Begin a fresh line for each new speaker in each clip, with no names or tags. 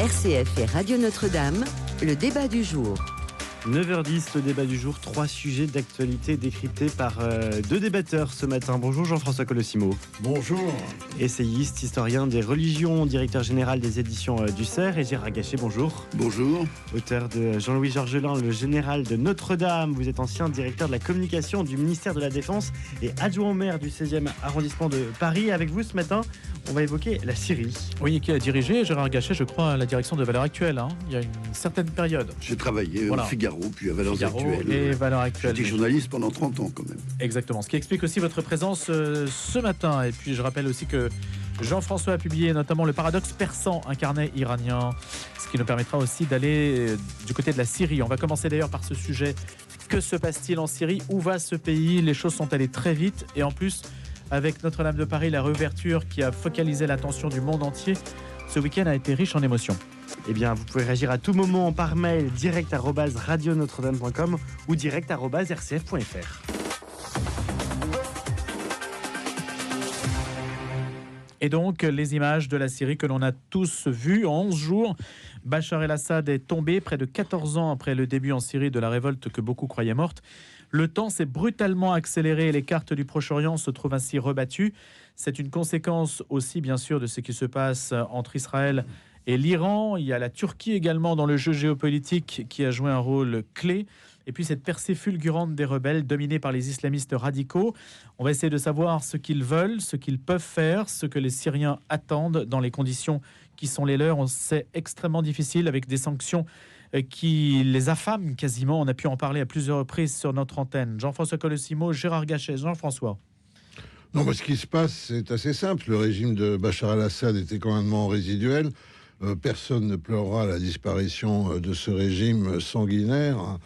RCF et Radio Notre-Dame, le débat du jour.
9h10, le débat du jour, 3 sujets d'actualité décryptés par 2 débatteurs ce matin. Bonjour Jean-François Colossimo.
Bonjour.
Essayiste, historien des religions, directeur général des éditions du Cerf, et Gérard Gachet, bonjour.
Bonjour.
Auteur de Jean-Louis Georgelin, le général de Notre-Dame. Vous êtes ancien directeur de la communication du ministère de la Défense et adjoint au maire du 16e arrondissement de Paris. Avec vous ce matin, on va évoquer la Syrie.
Oui, qui a dirigé, Gérard Gachet, je crois, la direction de Valeurs Actuelles, il y a une certaine période.
J'ai travaillé au Figaro, puis à Valeurs Actuelles.
Et Valeurs Actuelles.
J'étais journaliste pendant 30 ans quand même.
Exactement, ce qui explique aussi votre présence ce matin. Et puis je rappelle aussi que Jean-François a publié notamment Le Paradoxe persan, un carnet iranien, ce qui nous permettra aussi d'aller du côté de la Syrie. On va commencer d'ailleurs par ce sujet. Que se passe-t-il en Syrie? Où va ce pays? Les choses sont allées très vite et en plus, avec Notre-Dame de Paris, la réouverture qui a focalisé l'attention du monde entier, ce week-end a été riche en émotions.
Eh bien, vous pouvez réagir à tout moment par mail direct@radionotre-dame.com ou direct@rcf.fr.
Et donc, les images de la Syrie que l'on a tous vues en 11 jours. Bachar el-Assad est tombé près de 14 ans après le début en Syrie de la révolte que beaucoup croyaient morte. Le temps s'est brutalement accéléré et les cartes du Proche-Orient se trouvent ainsi rebattues. C'est une conséquence aussi, bien sûr, de ce qui se passe entre Israël et l'Iran. Il y a la Turquie également dans le jeu géopolitique qui a joué un rôle clé. Et puis cette percée fulgurante des rebelles dominés par les islamistes radicaux. On va essayer de savoir ce qu'ils veulent, ce qu'ils peuvent faire, ce que les Syriens attendent dans les conditions qui sont les leurs. On sait extrêmement difficile avec des sanctions qui les affament quasiment. On a pu en parler à plusieurs reprises sur notre antenne. Jean-François Colossimo, Gérard Gachet. Jean-François.
Non, mais ce qui se passe, c'est assez simple. Le régime de Bachar el-Assad était complètement résiduel. Personne ne pleurera la disparition de ce régime sanguinaire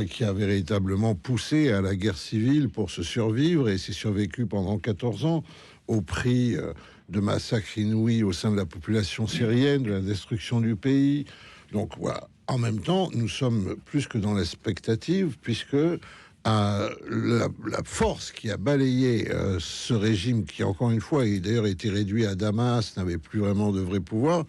qui a véritablement poussé à la guerre civile pour se survivre et s'est survécu pendant 14 ans au prix de massacres inouïs au sein de la population syrienne, de la destruction du pays. Donc voilà. En même temps, nous sommes plus que dans l'expectative, puisque la force qui a balayé ce régime, qui encore une fois, a d'ailleurs été réduit à Damas, n'avait plus vraiment de vrai pouvoir,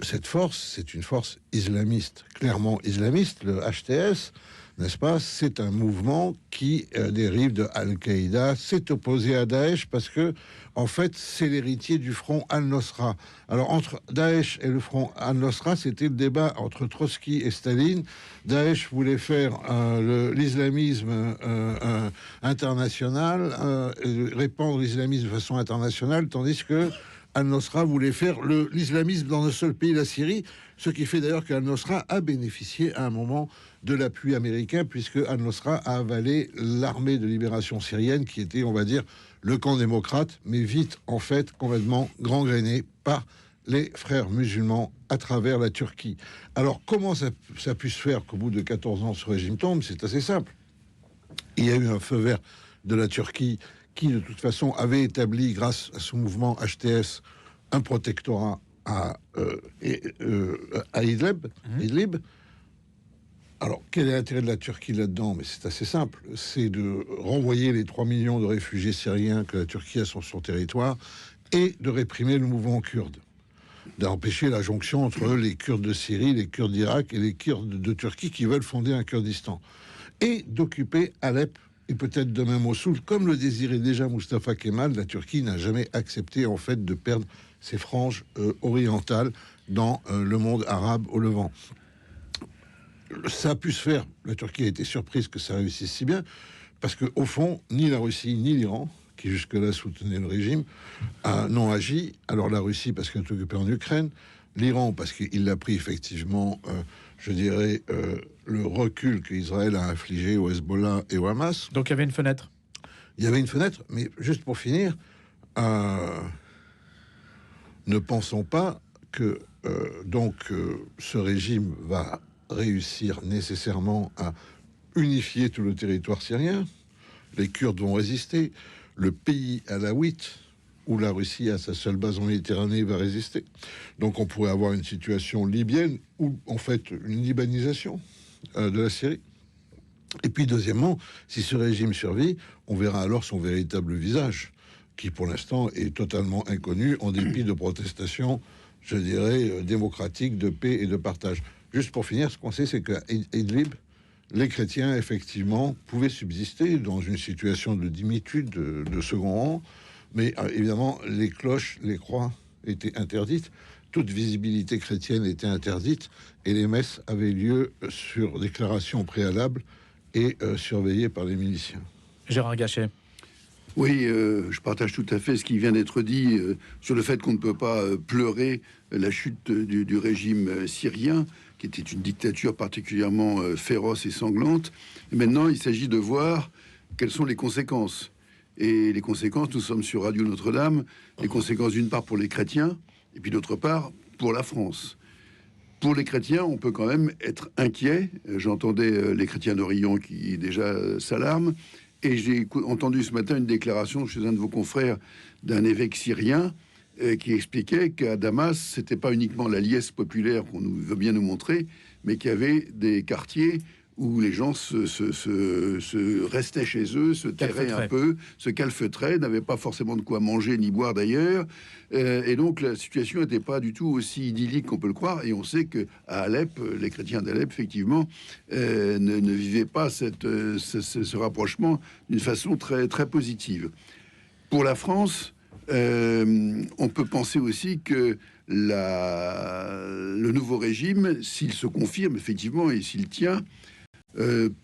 cette force, c'est une force islamiste, clairement islamiste. Le HTS, n'est-ce pas, c'est un mouvement qui dérive de Al-Qaïda, s'est opposé à Daesh parce que, en fait, c'est l'héritier du front Al-Nosra. Alors, entre Daesh et le front Al-Nosra, c'était le débat entre Trotsky et Staline. Daesh voulait faire l'islamisme international, répandre l'islamisme de façon internationale, tandis que Al-Nosra voulait faire l'islamisme dans un seul pays, la Syrie, ce qui fait d'ailleurs qu'Al-Nosra a bénéficié à un moment de l'appui américain, puisque Al-Nosra a avalé l'armée de libération syrienne, qui était, on va dire, le camp démocrate, mais vite, en fait, complètement gangréné par les frères musulmans à travers la Turquie. Alors, comment ça a pu se faire qu'au bout de 14 ans, ce régime tombe? C'est assez simple. Il y a eu un feu vert de la Turquie qui, de toute façon, avait établi, grâce à ce mouvement HTS, un protectorat à Idlib. Alors, quel est l'intérêt de la Turquie là-dedans? Mais c'est assez simple. C'est de renvoyer les 3 millions de réfugiés syriens que la Turquie a sur son territoire et de réprimer le mouvement kurde. D'empêcher la jonction entre les Kurdes de Syrie, les Kurdes d'Irak et les Kurdes de Turquie qui veulent fonder un Kurdistan. Et d'occuper Alep et peut-être demain Mossoul, comme le désirait déjà Mustafa Kemal. La Turquie n'a jamais accepté en fait de perdre ses franges orientales dans le monde arabe au Levant. Ça a pu se faire. La Turquie a été surprise que ça réussisse si bien, parce que au fond, ni la Russie ni l'Iran, qui jusque-là soutenaient le régime, n'ont agi. Alors la Russie parce qu'elle est occupée en Ukraine, l'Iran parce qu'il a pris effectivement, je dirais, le recul qu'Israël a infligé au Hezbollah et au Hamas.
Donc il y avait une fenêtre.
Il y avait une fenêtre, mais juste pour finir, ne pensons pas que ce régime va réussir nécessairement à unifier tout le territoire syrien. Les Kurdes vont résister. Le pays alawite, où la Russie a sa seule base en Méditerranée, va résister. Donc on pourrait avoir une situation libyenne, ou en fait une libanisation de la Syrie. Et puis deuxièmement, si ce régime survit, on verra alors son véritable visage, qui pour l'instant est totalement inconnu, en dépit de protestations je dirais, démocratique, de paix et de partage. Juste pour finir, ce qu'on sait, c'est qu'à Idlib, les chrétiens, effectivement, pouvaient subsister dans une situation de dimitude, de second rang, mais évidemment, les cloches, les croix étaient interdites, toute visibilité chrétienne était interdite, et les messes avaient lieu sur déclaration préalable et surveillées par les miliciens.
Gérard Gachet.
Oui, je partage tout à fait ce qui vient d'être dit sur le fait qu'on ne peut pas pleurer la chute du régime syrien, qui était une dictature particulièrement féroce et sanglante. Et maintenant, il s'agit de voir quelles sont les conséquences. Et les conséquences, nous sommes sur Radio Notre-Dame, les conséquences d'une part pour les chrétiens, et puis d'autre part pour la France. Pour les chrétiens, on peut quand même être inquiet. J'entendais les chrétiens d'Orient qui déjà s'alarment. Et j'ai entendu ce matin une déclaration chez un de vos confrères d'un évêque syrien qui expliquait qu'à Damas, c'était pas uniquement la liesse populaire qu'on veut bien nous montrer, mais qu'il y avait des quartiers où les gens se restaient chez eux, se terraient un peu, se calfeutraient, n'avaient pas forcément de quoi manger ni boire d'ailleurs. Et donc la situation n'était pas du tout aussi idyllique qu'on peut le croire. Et on sait que à Alep, les chrétiens d'Alep, effectivement, ne vivaient pas ce rapprochement d'une façon très, très positive. Pour la France, on peut penser aussi que le nouveau régime, s'il se confirme effectivement et s'il tient,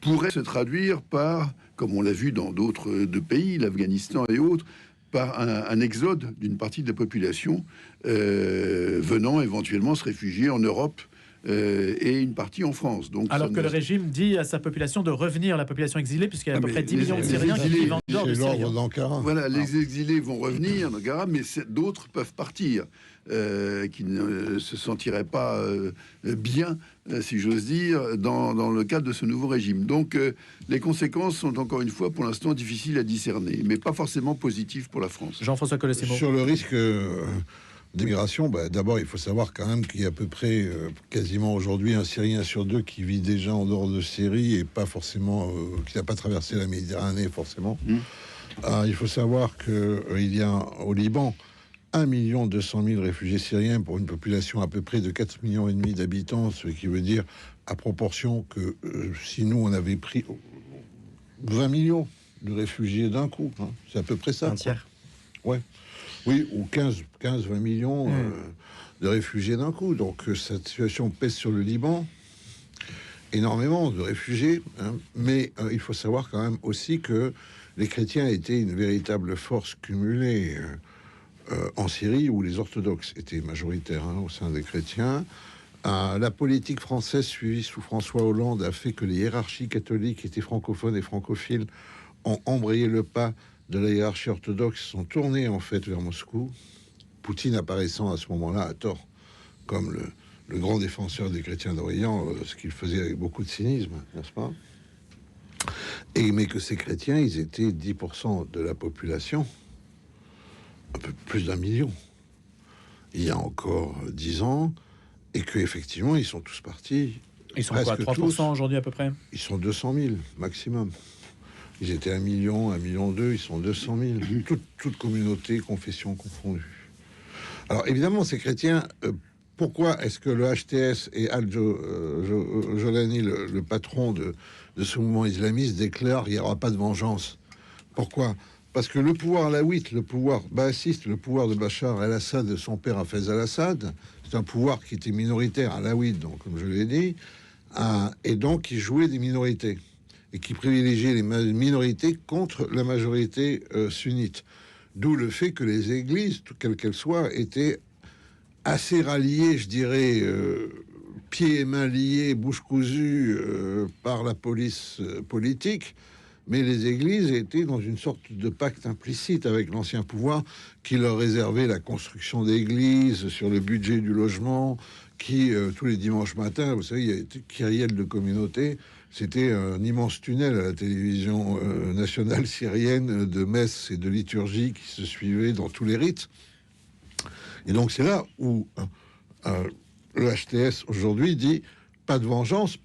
pourrait se traduire par, comme on l'a vu dans d'autres pays, l'Afghanistan et autres, par un exode d'une partie de la population venant éventuellement se réfugier en Europe et une partie en France. Donc,
alors que le régime dit à sa population de revenir, la population exilée, puisqu'il y a à peu près 10 millions de Syriens qui vivent en dehors de Syrie.
Voilà, les exilés vont revenir, mais d'autres peuvent partir, qui ne se sentiraient pas bien, si j'ose dire, dans le cadre de ce nouveau régime. Donc, les conséquences sont encore une fois, pour l'instant, difficiles à discerner, mais pas forcément positives pour la France.
Jean-François Colosimo.
Sur le risque d'immigration, d'abord, il faut savoir quand même qu'il y a à peu près quasiment aujourd'hui un Syrien sur deux qui vit déjà en dehors de Syrie et pas forcément, qui n'a pas traversé la Méditerranée forcément. Il faut savoir qu'il y a au Liban 1 200 000 réfugiés syriens pour une population à peu près de 4,5 millions d'habitants, ce qui veut dire à proportion que si nous on avait pris 20 millions de réfugiés d'un coup, hein, c'est à peu près ça.
Un tiers.
Ouais. Oui, ou 15-20 millions de réfugiés d'un coup. Donc cette situation pèse sur le Liban, énormément de réfugiés, hein. Mais il faut savoir quand même aussi que les chrétiens étaient une véritable force cumulée en Syrie, où les orthodoxes étaient majoritaires au sein des chrétiens. La politique française suivie sous François Hollande a fait que les hiérarchies catholiques étaient francophones et francophiles, ont embrayé le pas de la hiérarchie orthodoxe, sont tournés en fait vers Moscou. Poutine apparaissant à ce moment-là à tort comme le grand défenseur des chrétiens d'Orient, ce qu'il faisait avec beaucoup de cynisme, n'est-ce pas? Mais que ces chrétiens, ils étaient 10% de la population, un peu plus d'1 million, il y a encore 10 ans, et qu'effectivement, ils sont tous partis.
Ils sont quoi, 3% aujourd'hui à peu près?
Ils sont 200 000 maximum. Ils étaient 1 million, 1,2 million, ils sont 200 000. Toute communauté, confession confondue. Alors évidemment, ces chrétiens, pourquoi est-ce que le HTS et Al-Jolani, le patron de ce mouvement islamiste, déclare qu'il n'y aura pas de vengeance? Pourquoi? Parce que le pouvoir alaouite, le pouvoir baassiste, le pouvoir de Bachar el-Assad, de son père Hafez al-Assad, c'est un pouvoir qui était minoritaire alaouite, donc comme je l'ai dit, et donc qui jouait des minorités et qui privilégiait les minorités contre la majorité sunnite. D'où le fait que les églises, quelles qu'elles soient, étaient assez ralliées, je dirais, pieds et mains liés, bouche cousue par la police politique. Mais les églises étaient dans une sorte de pacte implicite avec l'ancien pouvoir qui leur réservait la construction d'églises sur le budget du logement, qui, tous les dimanches matins, vous savez, il y a une kyrielle de communauté. C'était un immense tunnel à la télévision nationale syrienne de messes et de liturgies qui se suivaient dans tous les rites. Et donc c'est là où le HTS aujourd'hui dit pas de vengeance,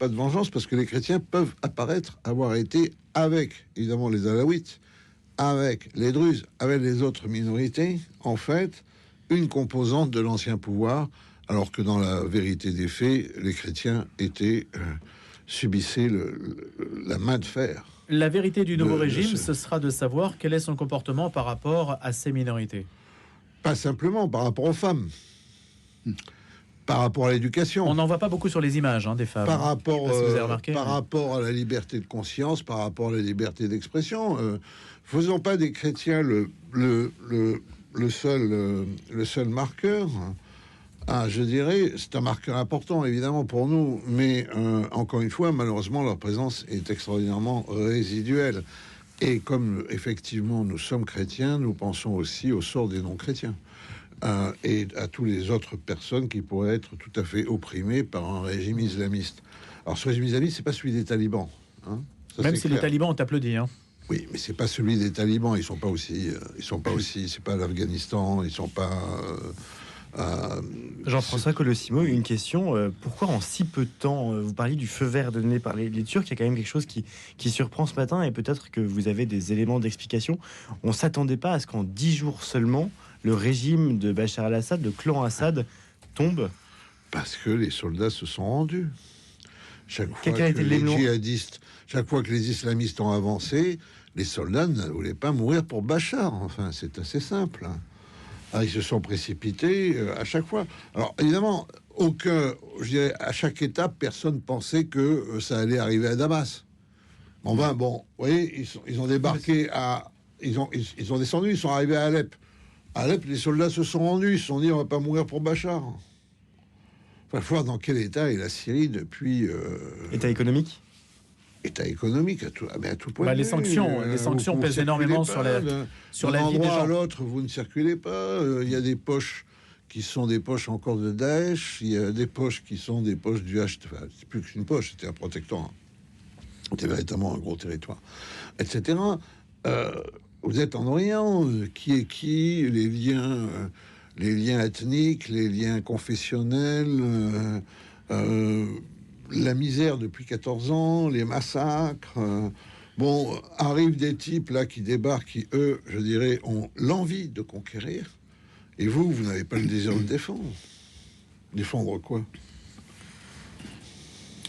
parce que les chrétiens peuvent apparaître avoir été avec, évidemment, les alaouites, avec les druzes, avec les autres minorités, en fait, une composante de l'ancien pouvoir alors que dans la vérité des faits, les chrétiens subissaient la main de fer.
La vérité du nouveau régime, ce sera de savoir quel est son comportement par rapport à ces minorités.
Pas simplement par rapport aux femmes, par rapport à l'éducation.
On n'en voit pas beaucoup sur les images des femmes.
Par rapport,
si vous avez remarqué,
par rapport à la liberté de conscience, par rapport à la liberté d'expression. Faisons pas des chrétiens le seul marqueur. Je dirais, c'est un marqueur important évidemment pour nous, mais encore une fois, malheureusement, leur présence est extraordinairement résiduelle. Et comme effectivement nous sommes chrétiens, nous pensons aussi au sort des non-chrétiens et à toutes les autres personnes qui pourraient être tout à fait opprimées par un régime islamiste. Alors ce régime islamiste, c'est pas celui des talibans.
Même si
clair.
les talibans ont applaudi.
Oui, mais c'est pas celui des talibans. Ils sont pas aussi. C'est pas l'Afghanistan. Ils sont pas.
Jean-François Colossimo, une question. Pourquoi en si peu de temps, vous parliez du feu vert donné par les Turcs, il y a quand même quelque chose qui surprend ce matin, et peut-être que vous avez des éléments d'explication. On ne s'attendait pas à ce qu'en 10 jours seulement, le régime de Bachar al-Assad, le clan Assad, tombe.
Parce que les soldats se sont rendus. Chaque fois que les islamistes ont avancé, les soldats ne voulaient pas mourir pour Bachar. Enfin, c'est assez simple. Ils se sont précipités à chaque fois. Alors, évidemment, à chaque étape, personne pensait que ça allait arriver à Damas. Vous voyez, ils ont débarqué ils ont descendu, ils sont arrivés à Alep. À Alep, les soldats se sont rendus, ils se sont dit, on va pas mourir pour Bachar. Il faut voir dans quel état est la Syrie depuis...
État économique
à tout point de vue.
Les sanctions pèsent énormément sur la vie des gens.
À l'autre, vous ne circulez pas. Il y a des poches qui sont des poches encore de Daesh. Il y a des poches qui sont des poches du H. Enfin, c'est plus qu'une poche, c'était un protectorat. C'était véritablement un gros territoire, etc. Vous êtes en Orient. Qui est qui? Les liens ethniques, les liens confessionnels... la misère depuis 14 ans, les massacres. Arrivent des types là qui débarquent, qui eux, je dirais, ont l'envie de conquérir. Et vous n'avez pas le désir de défendre. Défendre quoi?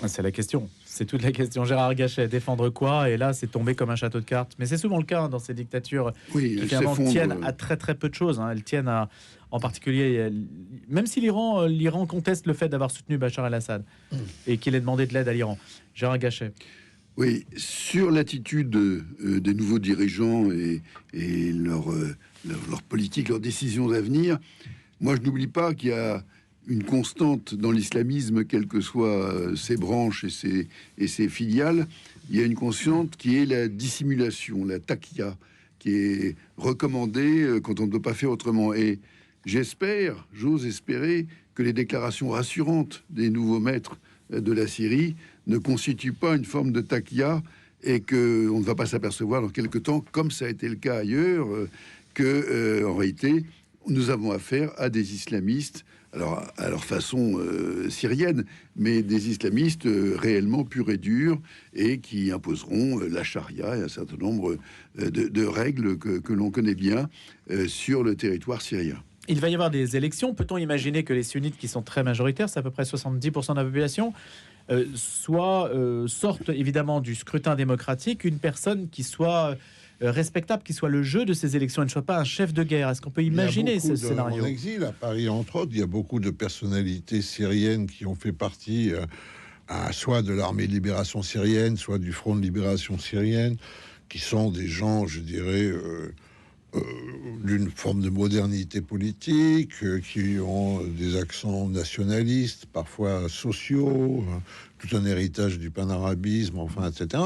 C'est la question. C'est toute la question. Gérard Gachet, défendre quoi? Et là, c'est tombé comme un château de cartes. Mais c'est souvent le cas dans ces dictatures qui finalement tiennent à très très peu de choses. Elles tiennent à, en particulier, même si l'Iran conteste le fait d'avoir soutenu Bachar el-Assad et qu'il ait demandé de l'aide à l'Iran. Gérard Gachet.
Oui, sur l'attitude des nouveaux dirigeants et leur politique, leurs décisions d'avenir, moi je n'oublie pas qu'il y a une constante dans l'islamisme, quelles que soient ses branches et ses filiales. Il y a une constante qui est la dissimulation, la taqiyya, qui est recommandée quand on ne peut pas faire autrement. Et j'ose espérer que les déclarations rassurantes des nouveaux maîtres de la Syrie ne constituent pas une forme de taqiyya et que on ne va pas s'apercevoir dans quelque temps, comme ça a été le cas ailleurs, en réalité, nous avons affaire à des islamistes, alors à leur façon syrienne, mais des islamistes réellement purs et durs et qui imposeront la charia et un certain nombre de règles que l'on connaît bien sur le territoire syrien.
Il va y avoir des élections. Peut-on imaginer que les sunnites, qui sont très majoritaires, c'est à peu près 70% de la population, sortent évidemment du scrutin démocratique une personne qui soit respectable, qui soit le jeu de ces élections et ne soit pas un chef de guerre? Est-ce qu'on peut imaginer ce scénario?
En exil, à Paris, entre autres, il y a beaucoup de personnalités syriennes qui ont fait partie soit de l'armée de libération syrienne, soit du front de libération syrienne, qui sont des gens, je dirais... d'une forme de modernité politique, qui ont des accents nationalistes, parfois sociaux, tout un héritage du panarabisme, enfin, etc.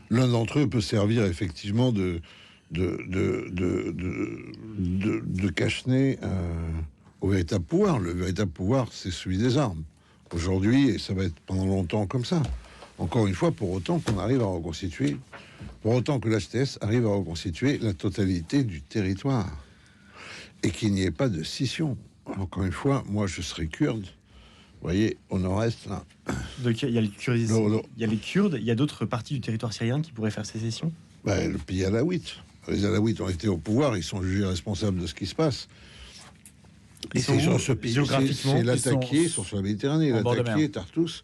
L'un d'entre eux peut servir effectivement de cache-nez au véritable pouvoir. Le véritable pouvoir, c'est celui des armes. Aujourd'hui, et ça va être pendant longtemps comme ça. Encore une fois, pour autant qu'on arrive à reconstituer, pour autant que l'HTS arrive à reconstituer la totalité du territoire et qu'il n'y ait pas de scission. Encore une fois, moi je serai kurde. Vous voyez, au nord-est, là.
Donc il y a les Kurdes, il y a d'autres parties du territoire syrien qui pourraient faire sécession.
Le pays alaouite. Les alaouites ont été au pouvoir, ils sont jugés responsables de ce qui se passe.
Ils sont
sur
où,
ce pays,
géographiquement?
c'est
Ils
l'Lataquié,
sont
sur la Méditerranée,
en bord de
l'Lataquié,
mer.
Tartous.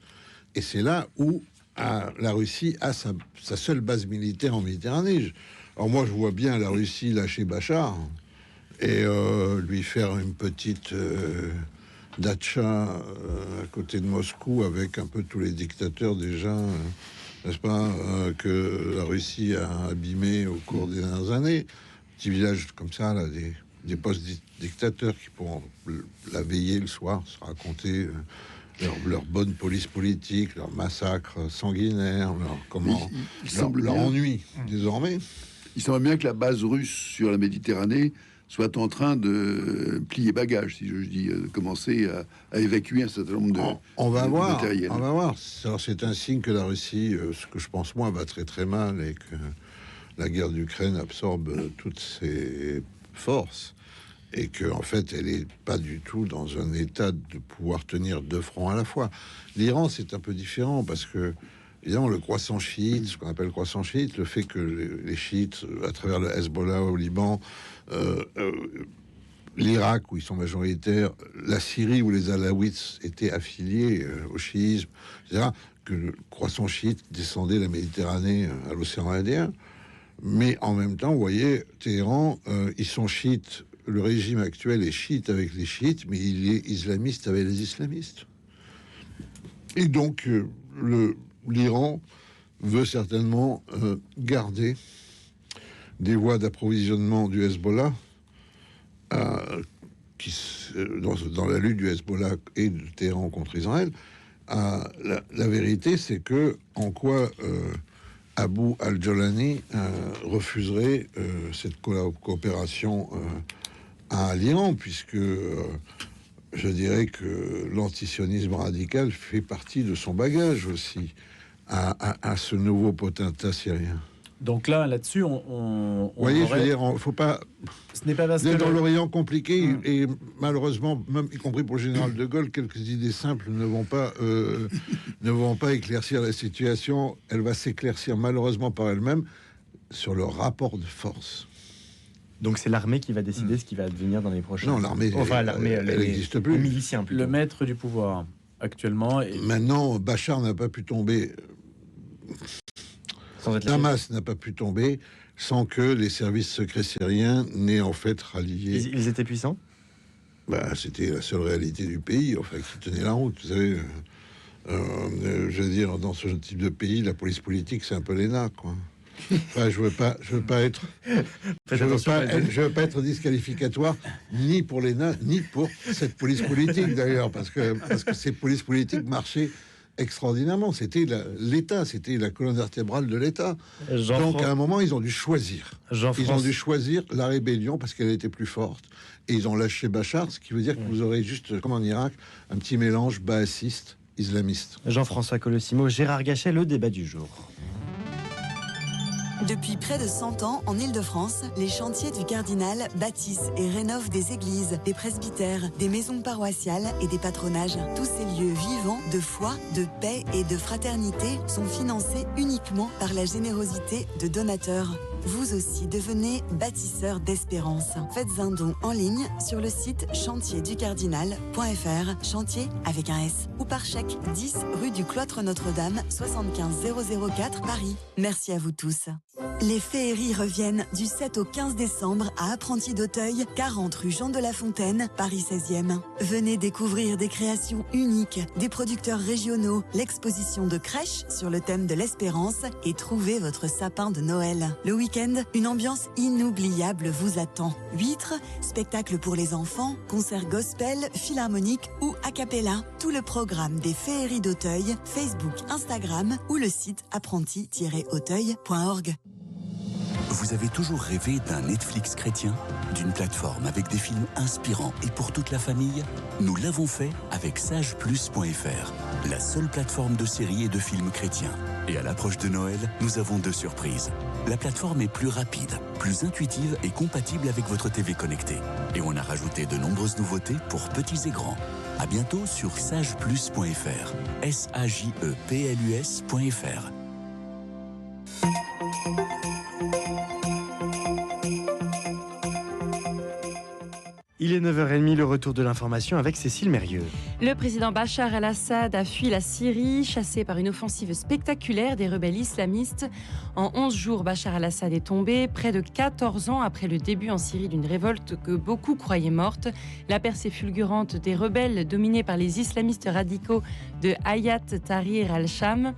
Et c'est là où la Russie a sa seule base militaire en Méditerranée. Alors moi, je vois bien la Russie lâcher Bachar et lui faire une petite datcha à côté de Moscou avec un peu tous les dictateurs déjà, n'est-ce pas, que la Russie a abîmé au cours des dernières années. Petit village comme ça, là, des post-dictateurs qui pourront la veiller le soir, se raconter leur bonne police politique, leur massacre sanguinaire, leur ennui désormais.
Il semble bien que la base russe sur la Méditerranée soit en train de plier bagage, si je dis, de commencer à évacuer un certain nombre de
On va voir,
matériel.
on va voir. Alors c'est un signe que la Russie, ce que je pense moi, va très très mal et que la guerre d'Ukraine absorbe toutes ses forces et que en fait elle est pas du tout dans un état de pouvoir tenir deux fronts à la fois. L'Iran c'est un peu différent parce que évidemment le croissant chiite, ce qu'on appelle le croissant chiite, le fait que les chiites à travers le Hezbollah au Liban, l'Irak où ils sont majoritaires, la Syrie où les Alaouites étaient affiliés au chiisme, etc., que le croissant chiite descendait la Méditerranée à l'océan Indien. Mais en même temps, vous voyez, Téhéran, ils sont chiites. Le régime actuel est chiite avec les chiites, mais il est islamiste avec les islamistes. Et donc, l'Iran veut certainement garder des voies d'approvisionnement du Hezbollah dans la lutte du Hezbollah et de Téhéran contre Israël. La vérité, c'est que en quoi Abu al-Jolani refuserait cette coopération à l'Iran, puisque je dirais que l'antisionisme radical fait partie de son bagage aussi à ce nouveau potentat syrien.
Donc là-dessus, on
vous voyez, je veux dire, faut pas.
Ce n'est pas parce que
dans l'Orient compliqué et malheureusement, même y compris pour le général de Gaulle, quelques idées simples ne vont pas éclaircir la situation. Elle va s'éclaircir malheureusement par elle-même sur le rapport de force.
Donc c'est l'armée qui va décider ce qui va advenir dans les prochains.
Non, l'armée, elle n'existe plus.
Les miliciens, plutôt.
Le maître du pouvoir actuellement.
Maintenant, Bachar n'a pas pu tomber. Damas n'a pas pu tomber sans que les services secrets syriens n'aient en fait rallié.
Ils étaient puissants.
C'était la seule réalité du pays, enfin, qui tenait la route. Vous savez, je veux dire, dans ce type de pays, la police politique, c'est un peu l'ENA, quoi. Enfin, je veux pas être disqualificatoire ni pour l'ENA ni pour cette police politique d'ailleurs, parce que ces polices politiques marchaient extraordinairement. C'était l'État, c'était la colonne vertébrale de l'État. Donc à un moment, ils ont dû choisir. Ils ont dû choisir la rébellion parce qu'elle était plus forte. Et ils ont lâché Bachar, ce qui veut dire que vous aurez juste, comme en Irak, un petit mélange baassiste, islamiste.
Jean-François Colossimo, Gérard Gachet, le débat du jour.
Depuis près de 100 ans, en Île-de-France, les chantiers du Cardinal bâtissent et rénovent des églises, des presbytères, des maisons paroissiales et des patronages. Tous ces lieux vivants de foi, de paix et de fraternité sont financés uniquement par la générosité de donateurs. Vous aussi devenez bâtisseur d'espérance. Faites un don en ligne sur le site chantierducardinal.fr, chantier avec un S, ou par chèque 10 rue du Cloître Notre-Dame, 75 004 Paris. Merci à vous tous. Les féeries reviennent du 7 au 15 décembre à Apprentis d'Auteuil, 40 rue Jean de La Fontaine, Paris 16e. Venez découvrir des créations uniques, des producteurs régionaux, l'exposition de crèche sur le thème de l'espérance et trouver votre sapin de Noël. Le week-end, une ambiance inoubliable vous attend. Huîtres, spectacles pour les enfants, concerts gospel, philharmonique ou a cappella. Tout le programme des féeries d'Auteuil, Facebook, Instagram ou le site apprenti-auteuil.org.
Vous avez toujours rêvé d'un Netflix chrétien? D'une plateforme avec des films inspirants et pour toute la famille? Nous l'avons fait avec sageplus.fr, la seule plateforme de séries et de films chrétiens. Et à l'approche de Noël, nous avons 2 surprises. La plateforme est plus rapide, plus intuitive et compatible avec votre TV connectée. Et on a rajouté de nombreuses nouveautés pour petits et grands. À bientôt sur sageplus.fr, sajeplus.fr.
Il est 9h30, le retour de l'information avec Cécile Mérieux.
Le président Bachar el-Assad a fui la Syrie, chassé par une offensive spectaculaire des rebelles islamistes. En 11 jours, Bachar el-Assad est tombé, près de 14 ans après le début en Syrie d'une révolte que beaucoup croyaient morte. La percée fulgurante des rebelles dominés par les islamistes radicaux de Hayat Tahrir al-Sham,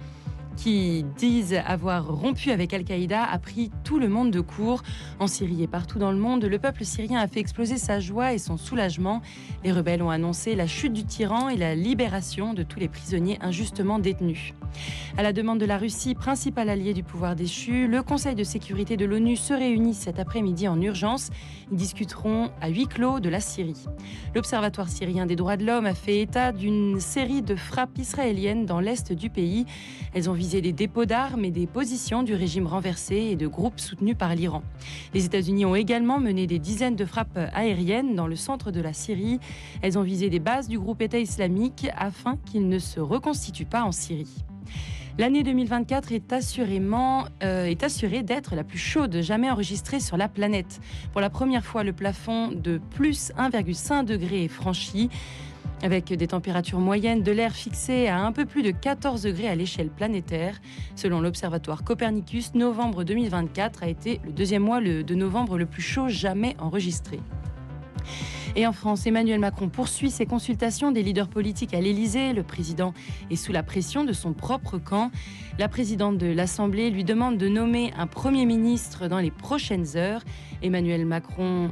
qui disent avoir rompu avec Al-Qaïda, a pris tout le monde de court. En Syrie et partout dans le monde, le peuple syrien a fait exploser sa joie et son soulagement. Les rebelles ont annoncé la chute du tyran et la libération de tous les prisonniers injustement détenus. À la demande de la Russie, principal allié du pouvoir déchu, le Conseil de sécurité de l'ONU se réunit cet après-midi en urgence. Ils discuteront à huis clos de la Syrie. L'Observatoire syrien des droits de l'homme a fait état d'une série de frappes israéliennes dans l'est du pays. Elles ont visé des dépôts d'armes et des positions du régime renversé et de groupes soutenus par l'Iran. Les États-Unis ont également mené des dizaines de frappes aériennes dans le centre de la Syrie. Elles ont visé des bases du groupe État islamique afin qu'il ne se reconstitue pas en Syrie. L'année 2024 est assurée d'être la plus chaude jamais enregistrée sur la planète. Pour la première fois, le plafond de plus 1,5 degré est franchi, avec des températures moyennes de l'air fixées à un peu plus de 14 degrés à l'échelle planétaire. Selon l'Observatoire Copernicus, novembre 2024 a été le deuxième mois de novembre le plus chaud jamais enregistré. Et en France, Emmanuel Macron poursuit ses consultations des leaders politiques à l'Élysée. Le président est sous la pression de son propre camp. La présidente de l'Assemblée lui demande de nommer un Premier ministre dans les prochaines heures. Emmanuel Macron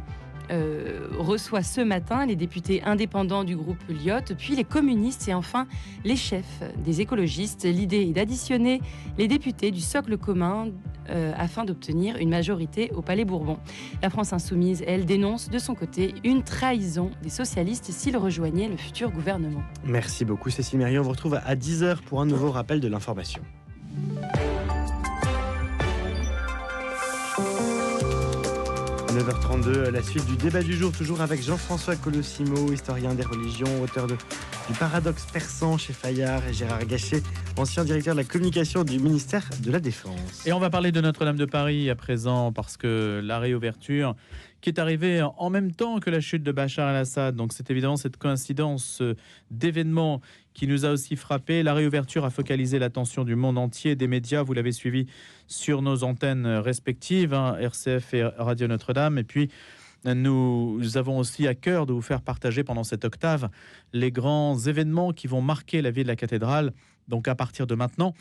reçoit ce matin les députés indépendants du groupe Lyot, puis les communistes et enfin les chefs des écologistes. L'idée est d'additionner les députés du socle commun afin d'obtenir une majorité au Palais Bourbon. La France insoumise, elle, dénonce de son côté une trahison des socialistes s'ils rejoignaient le futur gouvernement.
Merci beaucoup Cécile Mérieux. On vous retrouve à 10h pour un nouveau rappel de l'information. 9h32, la suite du débat du jour, toujours avec Jean-François Colossimo, historien des religions, auteur du Paradoxe persan chez Fayard, et Gérard Gachet, ancien directeur de la communication du ministère de la Défense.
Et on va parler de Notre-Dame de Paris à présent, parce que la réouverture qui est arrivée en même temps que la chute de Bachar el-Assad, donc c'est évidemment cette coïncidence d'événements qui nous a aussi frappé. La réouverture a focalisé l'attention du monde entier, des médias, vous l'avez suivi sur nos antennes respectives, RCF et Radio Notre-Dame, et puis nous avons aussi à cœur de vous faire partager pendant cette octave les grands événements qui vont marquer la vie de la cathédrale, donc à partir de maintenant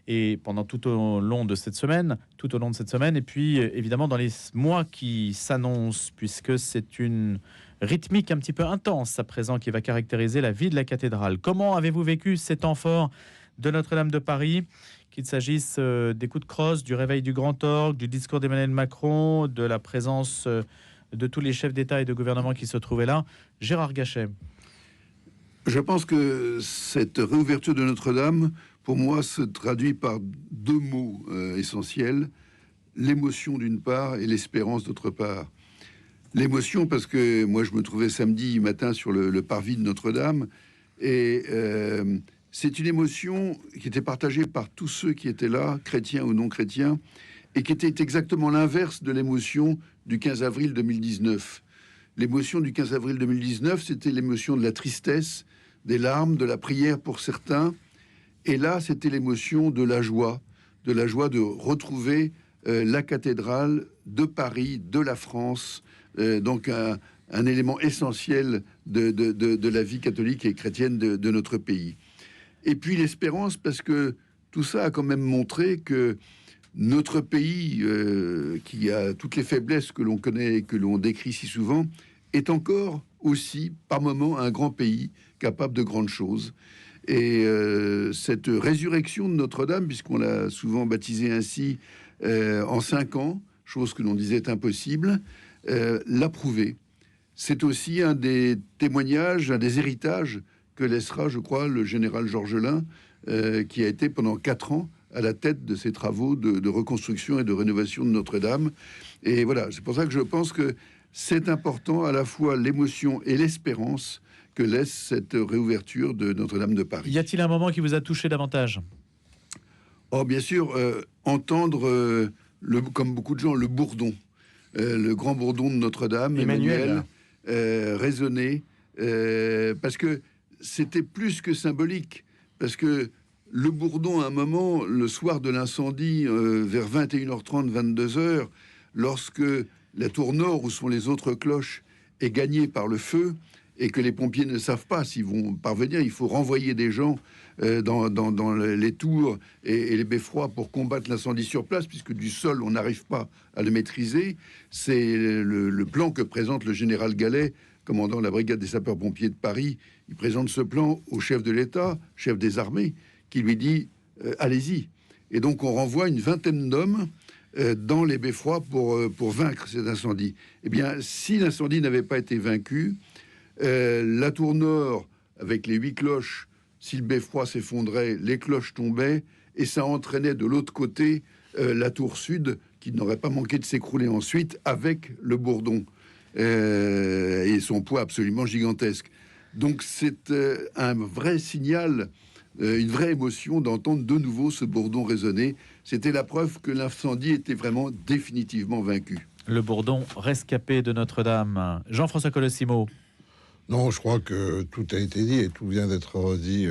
et pendant tout au long de cette semaine, et puis évidemment dans les mois qui s'annoncent, puisque c'est une rythmique un petit peu intense à présent qui va caractériser la vie de la cathédrale. Comment avez-vous vécu ces temps forts de Notre-Dame de Paris, qu'il s'agisse des coups de crosse, du réveil du Grand Orgue, du discours d'Emmanuel Macron, de la présence de tous les chefs d'État et de gouvernement qui se trouvaient là? Gérard Gachet.
Je pense que cette réouverture de Notre-Dame, pour moi, se traduit par deux mots essentiels: l'émotion d'une part et l'espérance d'autre part. L'émotion parce que moi je me trouvais samedi matin sur le parvis de Notre-Dame et c'est une émotion qui était partagée par tous ceux qui étaient là, chrétiens ou non chrétiens, et qui était exactement l'inverse de l'émotion du 15 avril 2019. L'émotion du 15 avril 2019, c'était l'émotion de la tristesse, des larmes, de la prière pour certains. Et là, c'était l'émotion de la joie de retrouver la cathédrale de Paris, de la France, donc un élément essentiel de la vie catholique et chrétienne de notre pays. Et puis l'espérance, parce que tout ça a quand même montré que notre pays, qui a toutes les faiblesses que l'on connaît et que l'on décrit si souvent, est encore aussi, par moments, un grand pays capable de grandes choses. Et cette résurrection de Notre-Dame, puisqu'on l'a souvent baptisée ainsi, en 5 ans, chose que l'on disait impossible, l'a prouvé. C'est aussi un des témoignages, un des héritages que laissera, je crois, le général Georgelin, qui a été pendant 4 ans à la tête de ces travaux de reconstruction et de rénovation de Notre-Dame. Et voilà, c'est pour ça que je pense que c'est important, à la fois l'émotion et l'espérance que laisse cette réouverture de Notre-Dame de Paris.
Y a-t-il un moment qui vous a touché davantage?
Oh, bien sûr, entendre, comme beaucoup de gens, le bourdon, le grand bourdon de Notre-Dame, Emmanuel, résonner, parce que c'était plus que symbolique, parce que le bourdon, à un moment, le soir de l'incendie, vers 21h30, 22h, lorsque la tour nord, où sont les autres cloches, est gagnée par le feu, et que les pompiers ne savent pas s'ils vont parvenir, il faut renvoyer des gens dans les tours et les beffrois pour combattre l'incendie sur place, puisque du sol, on n'arrive pas à le maîtriser. C'est le plan que présente le général Gallet, commandant la brigade des sapeurs-pompiers de Paris. Il présente ce plan au chef de l'État, chef des armées, qui lui dit allez-y. Et donc on renvoie une vingtaine d'hommes dans les beffrois pour vaincre cet incendie. Eh bien, si l'incendie n'avait pas été vaincu, la tour nord, avec les 8 cloches, si le beffroi s'effondrait, les cloches tombaient, et ça entraînait de l'autre côté la tour sud, qui n'aurait pas manqué de s'écrouler ensuite avec le bourdon et son poids absolument gigantesque. Donc c'est un vrai signal, une vraie émotion d'entendre de nouveau ce bourdon résonner. C'était la preuve que l'incendie était vraiment définitivement vaincu.
Le bourdon rescapé de Notre-Dame. Jean-François Colossimo.
Non, je crois que tout a été dit et tout vient d'être redit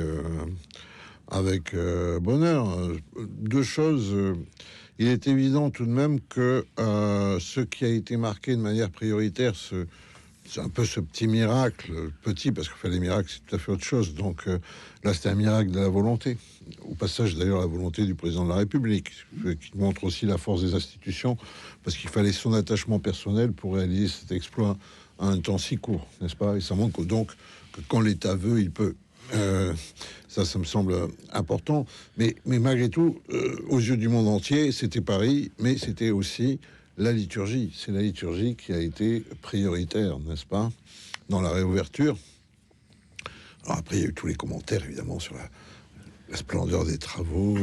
avec bonheur. Deux choses. Il est évident tout de même que ce qui a été marqué de manière prioritaire, c'est un peu ce petit miracle, petit, parce que les miracles, c'est tout à fait autre chose. Donc là, c'est un miracle de la volonté. Au passage, d'ailleurs, la volonté du président de la République, qui montre aussi la force des institutions, parce qu'il fallait son attachement personnel pour réaliser cet exploit à un temps si court, n'est-ce pas? Et ça montre donc que quand l'État veut, il peut. Ça me semble important. Mais malgré tout, aux yeux du monde entier, c'était Paris, mais c'était aussi la liturgie. C'est la liturgie qui a été prioritaire, n'est-ce pas, dans la réouverture. Alors après, il y a eu tous les commentaires, évidemment, sur la splendeur des travaux,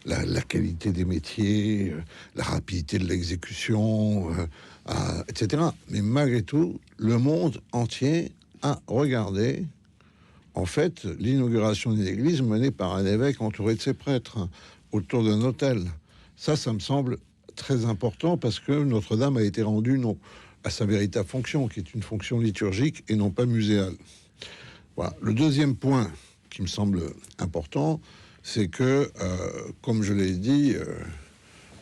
la qualité des métiers, la rapidité de l'exécution, etc. Mais malgré tout, le monde entier a regardé, en fait, l'inauguration d'une église menée par un évêque entouré de ses prêtres autour d'un autel. Ça me semble très important, parce que Notre-Dame a été rendue non à sa véritable fonction, qui est une fonction liturgique et non pas muséale. Voilà. Le deuxième point qui me semble important, c'est que, comme je l'ai dit,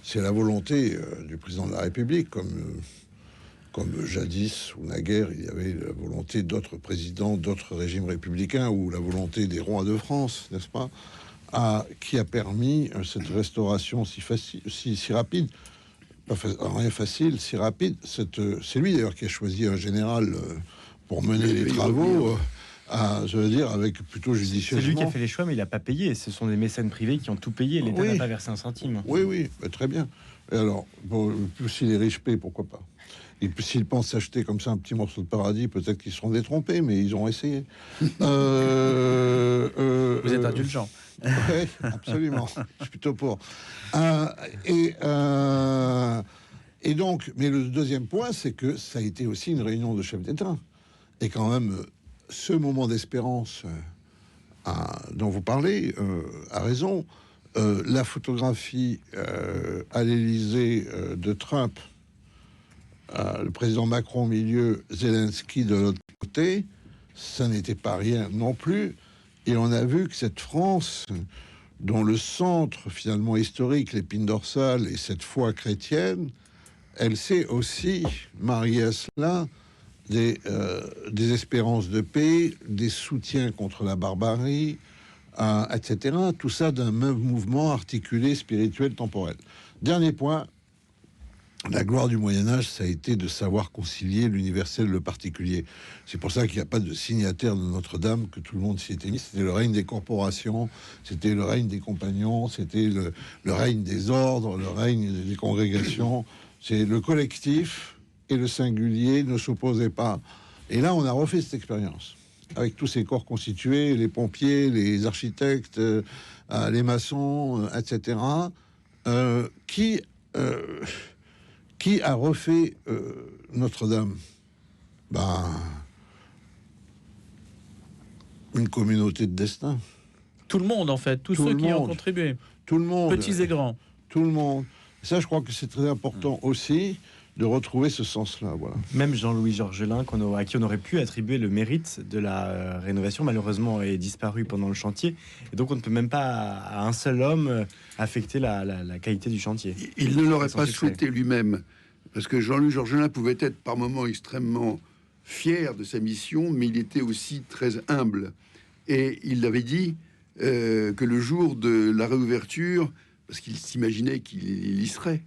c'est la volonté du président de la République, comme jadis ou naguère, il y avait la volonté d'autres présidents, d'autres régimes républicains, ou la volonté des rois de France, n'est-ce pas, qui a permis cette restauration si facile, si rapide. Rien facile, si rapide. C'est lui d'ailleurs qui a choisi un général pour mener les travaux. Je veux dire, avec plutôt judicieusement.
C'est lui qui a fait les choix, mais il n'a pas payé. Ce sont des mécènes privés qui ont tout payé. L'État n'a pas versé un centime.
Oui, très bien. Et alors, bon, si les riches paient, pourquoi pas? Et puis s'ils pensent s'acheter comme ça un petit morceau de paradis, peut-être qu'ils seront détrompés, mais ils ont essayé. Vous
êtes indulgent.
Oui, absolument. Je suis plutôt pour. Et donc, mais le deuxième point, c'est que ça a été aussi une réunion de chefs d'État. Et quand même, ce moment d'espérance dont vous parlez a raison. La photographie à l'Élysée de Trump, le président Macron au milieu, Zelensky de l'autre côté, ça n'était pas rien non plus. Et on a vu que cette France, dont le centre finalement historique, l'épine dorsale, et cette foi chrétienne, elle s'est aussi mariée à cela des espérances de paix, des soutiens contre la barbarie, etc. Tout ça d'un même mouvement articulé, spirituel, temporel. Dernier point, la gloire du Moyen-Âge, ça a été de savoir concilier l'universel et le particulier. C'est pour ça qu'il n'y a pas de signataire de Notre-Dame, que tout le monde s'y était mis. C'était le règne des corporations, c'était le règne des compagnons, c'était le règne des ordres, le règne des congrégations. C'est le collectif et le singulier ne s'opposaient pas. Et là, on a refait cette expérience, avec tous ces corps constitués, les pompiers, les architectes, les maçons, etc., qui a refait Notre-Dame? Une communauté de destin.
Tout le monde, en fait. Tous ceux qui ont contribué.
Tout le monde.
Petits et grands.
Tout le monde. Ça, je crois que c'est très important aussi de retrouver ce sens-là. Voilà.
Même Jean-Louis Georgelin, à qui on aurait pu attribuer le mérite de la rénovation, malheureusement est disparu pendant le chantier. Et donc on ne peut même pas à un seul homme affecter la qualité du chantier.
Il ne l'aurait pas souhaité lui-même, parce que Jean-Louis Georgelin pouvait être par moments extrêmement fier de sa mission, mais il était aussi très humble. Et il avait dit que le jour de la réouverture, parce qu'il s'imaginait qu'il y serait,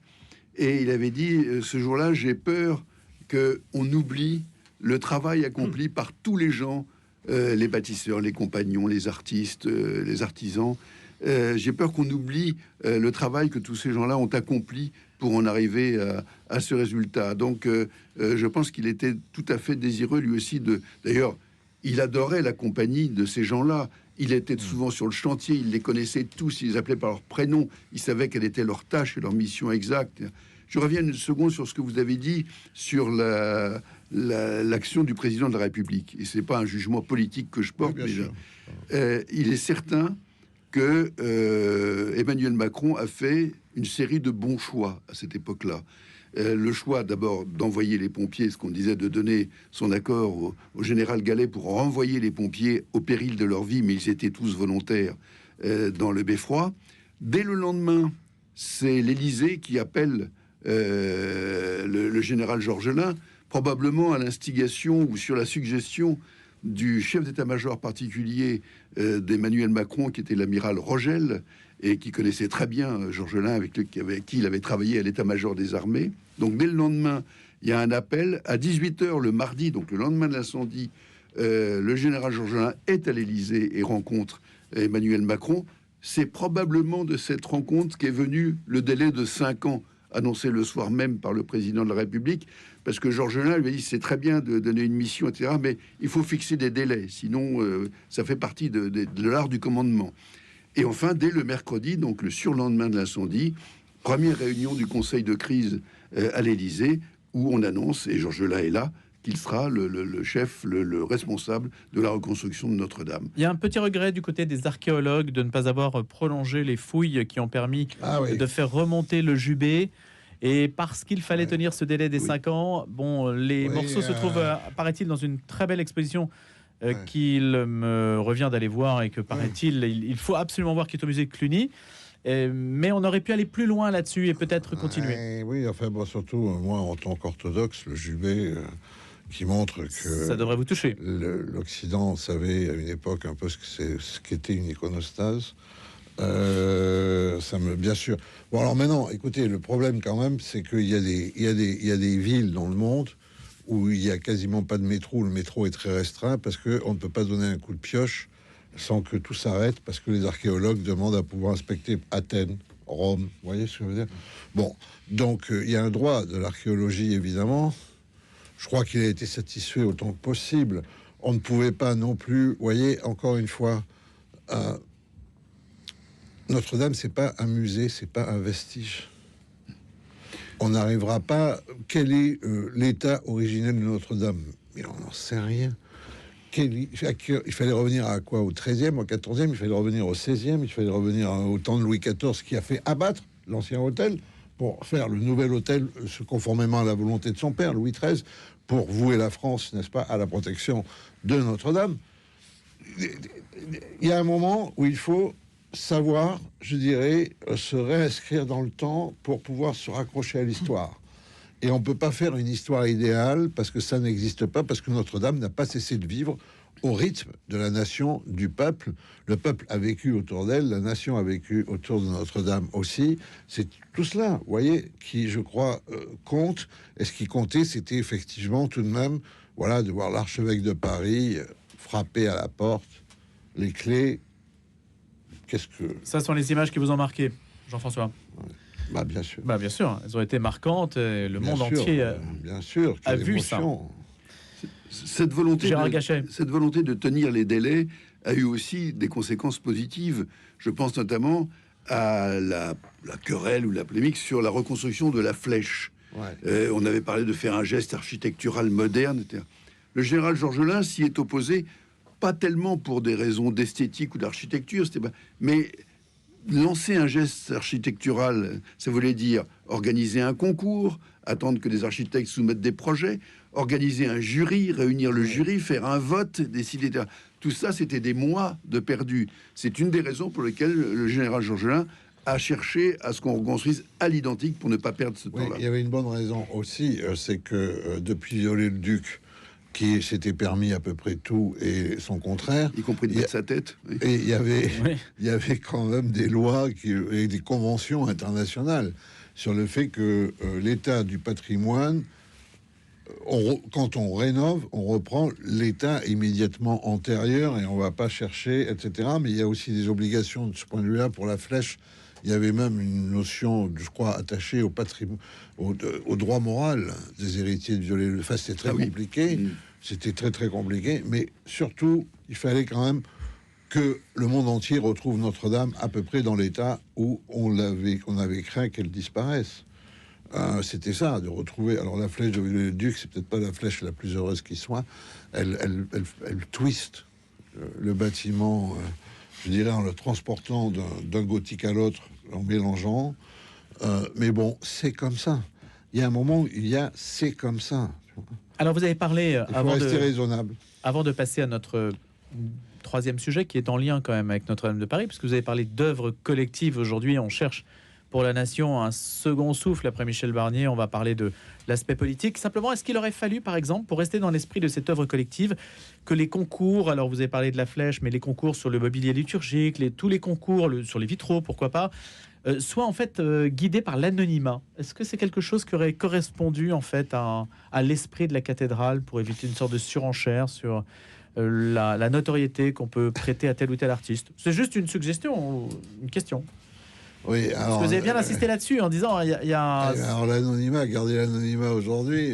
et il avait dit, ce jour-là, j'ai peur qu'on oublie le travail accompli par tous les gens, les bâtisseurs, les compagnons, les artistes, les artisans. J'ai peur qu'on oublie le travail que tous ces gens-là ont accompli pour en arriver à ce résultat. Donc, je pense qu'il était tout à fait désireux, lui aussi, D'ailleurs, il adorait la compagnie de ces gens-là. Il était souvent sur le chantier, il les connaissait tous, il les appelait par leur prénom, il savait quelle était leur tâche et leur mission exacte. Je reviens une seconde sur ce que vous avez dit sur l'action du président de la République. Et c'est pas un jugement politique que je porte,
oui,
mais il est certain que Emmanuel Macron a fait une série de bons choix à cette époque-là. Le choix d'abord d'envoyer les pompiers, ce qu'on disait, de donner son accord au général Gallet pour renvoyer les pompiers au péril de leur vie, mais ils étaient tous volontaires dans le beffroi. Dès le lendemain, c'est l'Élysée qui appelle le général Georgelin, probablement à l'instigation ou sur la suggestion du chef d'état-major particulier d'Emmanuel Macron, qui était l'amiral Rogel, et qui connaissait très bien Georgelin, avec qui il avait travaillé à l'état-major des armées. Donc dès le lendemain, il y a un appel. À 18h le mardi, donc le lendemain de l'incendie, le général Georgelin est à l'Élysée et rencontre Emmanuel Macron. C'est probablement de cette rencontre qu'est venu le délai de 5 ans, annoncé le soir même par le président de la République, parce que Georgelin lui a dit, c'est très bien de donner une mission, etc., mais il faut fixer des délais, sinon ça fait partie de l'art du commandement. Et enfin, dès le mercredi, donc le surlendemain de l'incendie, première réunion du conseil de crise à l'Élysée, où on annonce, et Georgelin est là, qu'il sera le chef, le responsable de la reconstruction de Notre-Dame.
Il y a un petit regret du côté des archéologues de ne pas avoir prolongé les fouilles qui ont permis de faire remonter le jubé. Et parce qu'il fallait tenir ce délai des 5 ans, bon, les morceaux se trouvent, paraît-il, dans une très belle exposition qu'il me revient d'aller voir et que, paraît-il, il faut absolument voir, qui est au musée de Cluny. Mais on aurait pu aller plus loin là-dessus et peut-être continuer.
Oui, enfin, bon, surtout, moi, en tant qu'orthodoxe, le jubé qui montre que...
Ça devrait vous toucher.
L'Occident savait à une époque un peu ce qu'était une iconostase. Ça me... Bien sûr. Bon, alors maintenant, écoutez, le problème quand même, c'est qu'il y a des villes dans le monde où il y a quasiment pas de métro, où le métro est très restreint, parce qu'on ne peut pas donner un coup de pioche sans que tout s'arrête, parce que les archéologues demandent à pouvoir inspecter Athènes, Rome, vous voyez ce que je veux dire? Bon, donc il y a un droit de l'archéologie, évidemment. Je crois qu'il a été satisfait autant que possible. On ne pouvait pas non plus, vous voyez, encore une fois, Notre-Dame, c'est pas un musée, c'est pas un vestige. On n'arrivera pas... Quel est l'état originel de Notre-Dame? Mais on n'en sait rien. Il fallait revenir à quoi? Au 13e, au 14e, il fallait revenir au 16e, il fallait revenir au temps de Louis XIV, qui a fait abattre l'ancien hôtel pour faire le nouvel hôtel, conformément à la volonté de son père, Louis XIII, pour vouer la France, n'est-ce pas, à la protection de Notre-Dame. Il y a un moment où il faut savoir, je dirais, se réinscrire dans le temps pour pouvoir se raccrocher à l'histoire. Et on ne peut pas faire une histoire idéale parce que ça n'existe pas, parce que Notre-Dame n'a pas cessé de vivre au rythme de la nation, du peuple. Le peuple a vécu autour d'elle, la nation a vécu autour de Notre-Dame aussi. C'est tout cela, vous voyez, qui, je crois, compte. Et ce qui comptait, c'était effectivement tout de même, voilà, de voir l'archevêque de Paris frapper à la porte, les clés. Qu'est-ce que...
Ça sont les images qui vous ont marqué, Jean-François?
Bah, bien sûr.
Bah, bien sûr, elles ont été marquantes. Et le monde entier
bien sûr,
a vu ça.
Cette volonté de tenir les délais a eu aussi des conséquences positives. Je pense notamment à la querelle ou la polémique sur la reconstruction de la flèche. Ouais. On avait parlé de faire un geste architectural moderne, etc. Le général Georgelin s'y est opposé, pas tellement pour des raisons d'esthétique ou d'architecture, mais lancer un geste architectural, ça voulait dire organiser un concours, attendre que des architectes soumettent des projets, organiser un jury, réunir le jury, faire un vote, décider de... Tout ça, c'était des mois de perdu. C'est une des raisons pour lesquelles le général Georgelin a cherché à ce qu'on reconstruise à l'identique pour ne pas perdre ce temps-là.
Il y avait une bonne raison aussi, c'est que depuis Viollet-le-Duc, qui s'était permis à peu près tout et son contraire,
y compris de mettre sa tête. Oui.
Et il y avait quand même des lois et des conventions internationales sur le fait que l'état du patrimoine, quand on rénove, on reprend l'état immédiatement antérieur et on va pas chercher, etc. Mais il y a aussi des obligations de ce point de vue-là pour la flèche. Il y avait même une notion, je crois, attachée au patrimoine, au droit moral des héritiers de Viollet. Enfin, c'était très compliqué. C'était très, très compliqué. Mais surtout, il fallait quand même que le monde entier retrouve Notre-Dame à peu près dans l'état où on avait craint qu'elle disparaisse. C'était ça, de retrouver... Alors, la flèche de Viollet-le-Duc, c'est peut-être pas la flèche la plus heureuse qui soit. Elle twist le bâtiment... je dirais en le transportant d'un gothique à l'autre, en mélangeant. Mais bon, c'est comme ça. Il y a un moment où c'est comme ça.
Alors, vous avez parlé,
raisonnable.
Avant de passer à notre troisième sujet, qui est en lien quand même avec Notre-Dame de Paris, puisque vous avez parlé d'œuvres collectives. Aujourd'hui, on cherche pour la nation un second souffle. Après Michel Barnier, on va parler de l'aspect politique. Simplement, est-ce qu'il aurait fallu, par exemple, pour rester dans l'esprit de cette œuvre collective, que les concours, alors vous avez parlé de la flèche, mais les concours sur le mobilier liturgique, tous les concours sur les vitraux, pourquoi pas, soient en fait guidés par l'anonymat? Est-ce que c'est quelque chose qui aurait correspondu en fait à l'esprit de la cathédrale pour éviter une sorte de surenchère sur la notoriété qu'on peut prêter à tel ou tel artiste? C'est juste une suggestion, une question.
Oui, alors,
parce que vous avez bien insisté là-dessus en disant il y a
alors l'anonymat, garder l'anonymat aujourd'hui,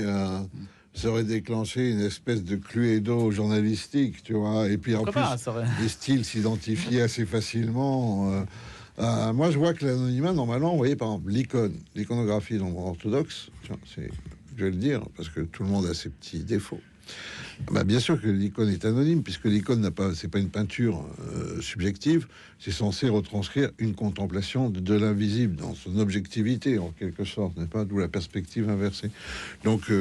ça aurait déclenché une espèce de cluedo journalistique, tu vois. Et puis en plus, les styles s'identifient assez facilement. Moi, je vois que l'anonymat, normalement, vous voyez, par exemple, l'iconographie dans le monde orthodoxe, je vais le dire, parce que tout le monde a ses petits défauts. Bien sûr que l'icône est anonyme, puisque l'icône c'est pas une peinture subjective, c'est censé retranscrire une contemplation de l'invisible dans son objectivité, en quelque sorte, n'est pas, d'où la perspective inversée. Donc,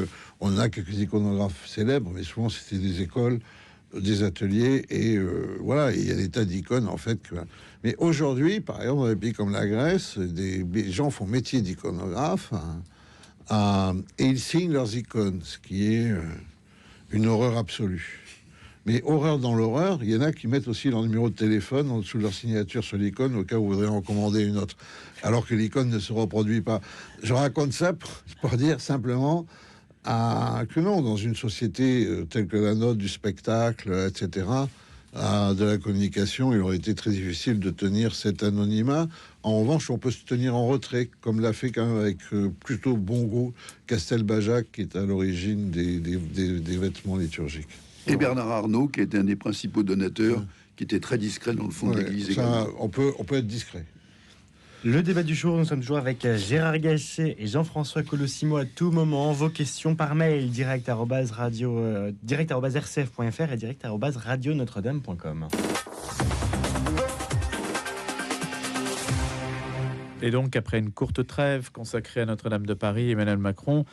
on a quelques iconographes célèbres, mais souvent c'était des écoles, des ateliers, et voilà, il y a des tas d'icônes en fait. Mais aujourd'hui, par exemple, dans des pays comme la Grèce, des gens font métier d'iconographe et ils signent leurs icônes, ce qui est une horreur absolue. Mais horreur dans l'horreur, il y en a qui mettent aussi leur numéro de téléphone en dessous de leur signature sur l'icône au cas où vous voudrez en commander une autre, alors que l'icône ne se reproduit pas. Je raconte ça pour dire simplement que non, dans une société telle que la nôtre, du spectacle, etc., de la communication, il aurait été très difficile de tenir cet anonymat. En revanche, on peut se tenir en retrait, comme l'a fait quand même avec plutôt bon goût Castelbajac, qui est à l'origine des vêtements liturgiques.
Et Bernard Arnault, qui était un des principaux donateurs, qui était très discret dans le fond de l'église.
On peut être discret.
Le débat du jour, nous sommes toujours avec Gérard Gachet et Jean-François Colossimo à tout moment. Vos questions par mail, direct@rcf.fr et direct@radionotre-dame.com.
Et donc, après une courte trêve consacrée à Notre-Dame de Paris, Emmanuel Macron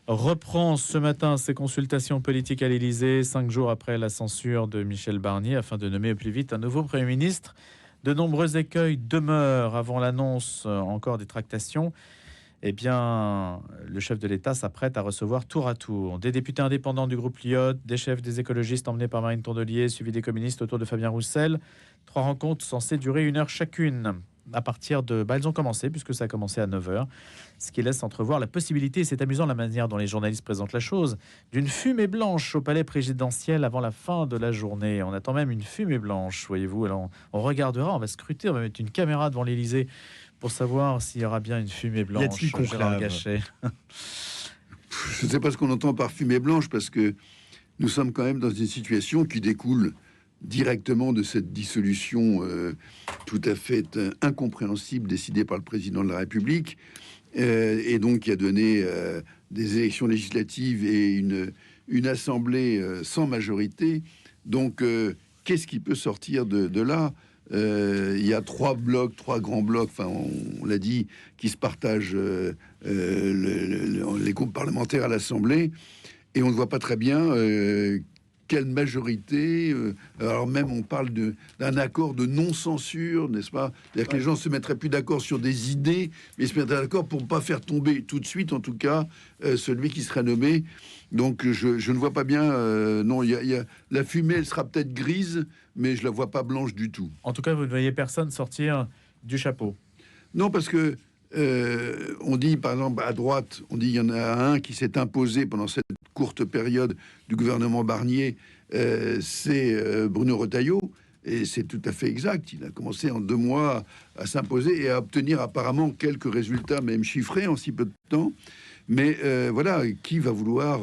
reprend ce matin ses consultations politiques à l'Élysée, 5 jours après la censure de Michel Barnier, afin de nommer au plus vite un nouveau Premier ministre. De nombreux écueils demeurent avant l'annonce encore des tractations. Eh bien, le chef de l'État s'apprête à recevoir tour à tour des députés indépendants du groupe Lyot, des chefs des écologistes emmenés par Marine Tondelier, suivis des communistes autour de Fabien Roussel. 3 rencontres censées durer 1 heure chacune. À partir de... elles ont commencé, puisque ça a commencé à 9h, ce qui laisse entrevoir la possibilité, et c'est amusant la manière dont les journalistes présentent la chose, d'une fumée blanche au palais présidentiel avant la fin de la journée. On attend même une fumée blanche, voyez-vous. Alors, on regardera, on va scruter, on va mettre une caméra devant l'Élysée pour savoir s'il y aura bien une fumée blanche. Gérard Gachet.
Je ne sais pas ce qu'on entend par fumée blanche, parce que nous sommes quand même dans une situation qui découle directement de cette dissolution tout à fait incompréhensible décidée par le président de la République, et donc qui a donné des élections législatives et une assemblée sans majorité. Donc, qu'est-ce qui peut sortir de là? Il y a trois grands blocs, enfin, on l'a dit, qui se partagent les groupes parlementaires à l'Assemblée, et on ne voit pas très bien quelle majorité. Alors même, on parle d'un accord de non-censure, n'est-ce pas? C'est-à-dire que les gens se mettraient plus d'accord sur des idées, mais se mettraient d'accord pour ne pas faire tomber tout de suite, en tout cas, celui qui serait nommé. Donc, je ne vois pas bien. Non, la fumée, elle sera peut-être grise, mais je la vois pas blanche du tout.
En tout cas, vous ne voyez personne sortir du chapeau.
Non, parce que on dit, par exemple, à droite, on dit il y en a un qui s'est imposé pendant cette courte période du gouvernement Barnier, c'est Bruno Retailleau, et c'est tout à fait exact. Il a commencé en 2 mois à s'imposer et à obtenir apparemment quelques résultats, même chiffrés, en si peu de temps. Mais voilà, qui va vouloir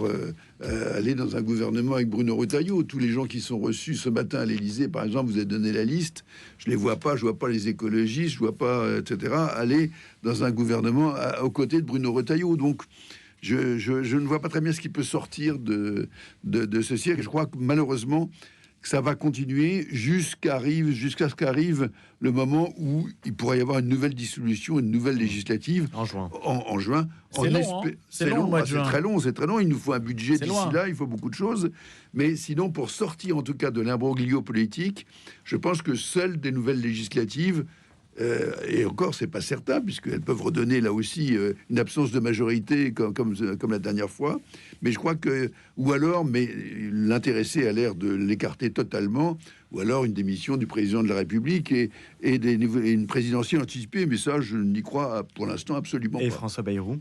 aller dans un gouvernement avec Bruno Retailleau? Tous les gens qui sont reçus ce matin à l'Élysée, par exemple, vous avez donné la liste, je les vois pas, je vois pas les écologistes, je vois pas, etc., aller dans un gouvernement aux côtés de Bruno Retailleau. Donc, je ne vois pas très bien ce qui peut sortir de ce siècle. Je crois que malheureusement, ça va continuer jusqu'à ce qu'arrive le moment où il pourrait y avoir une nouvelle dissolution, une nouvelle législative
En juin.
En juin.
C'est long, hein. C'est long, le mois de juin.
C'est très long, c'est très long. Il nous faut un budget d'ici
loin.
là, il faut beaucoup de choses. Mais sinon, pour sortir en tout cas de l'imbroglio politique, je pense que seules des nouvelles législatives, et encore, c'est pas certain, puisqu'elles peuvent redonner là aussi une absence de majorité comme la dernière fois. Mais je crois que, ou alors, mais l'intéressé a l'air de l'écarter totalement, ou alors une démission du président de la République et une présidentielle anticipée. Mais ça, je n'y crois pour l'instant absolument
Et
pas.
François Bayrou.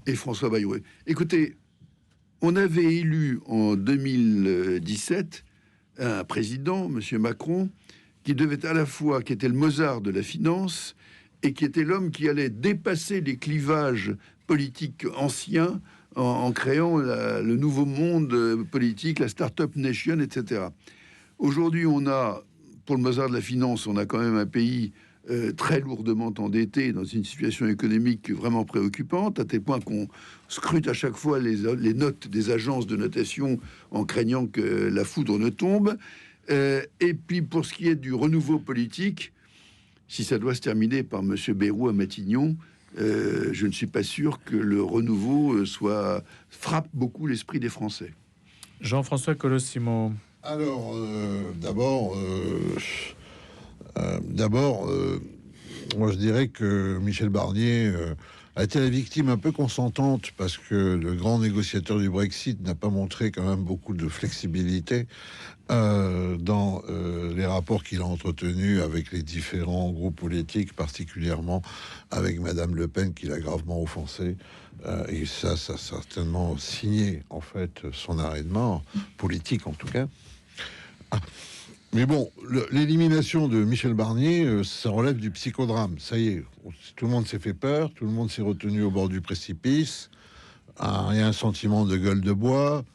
Et François Bayrou. Écoutez, on avait élu en 2017 un président, Monsieur Macron, qui devait à la fois, qui était le Mozart de la finance et qui était l'homme qui allait dépasser les clivages politiques anciens en créant le nouveau monde politique, la Start-up Nation, etc. Aujourd'hui, on a, pour le Mozart de la finance, on a quand même un pays très lourdement endetté, dans une situation économique vraiment préoccupante, à tel point qu'on scrute à chaque fois les notes des agences de notation en craignant que la foudre ne tombe. Et puis, pour ce qui est du renouveau politique, si ça doit se terminer par Monsieur Bayrou à Matignon, je ne suis pas sûr que le renouveau frappe beaucoup l'esprit des Français.
Jean-François Colosimo.
Alors, moi je dirais que Michel Barnier a été la victime un peu consentante parce que le grand négociateur du Brexit n'a pas montré quand même beaucoup de flexibilité dans les rapports qu'il a entretenus avec les différents groupes politiques, particulièrement avec Madame Le Pen, qui l'a gravement offensé. Et ça a certainement signé en fait son arrêt de mort politique, en tout cas. Mais bon, l'élimination de Michel Barnier, ça relève du psychodrame. Ça y est, tout le monde s'est fait peur, tout le monde s'est retenu au bord du précipice. Il y a un sentiment de gueule de bois,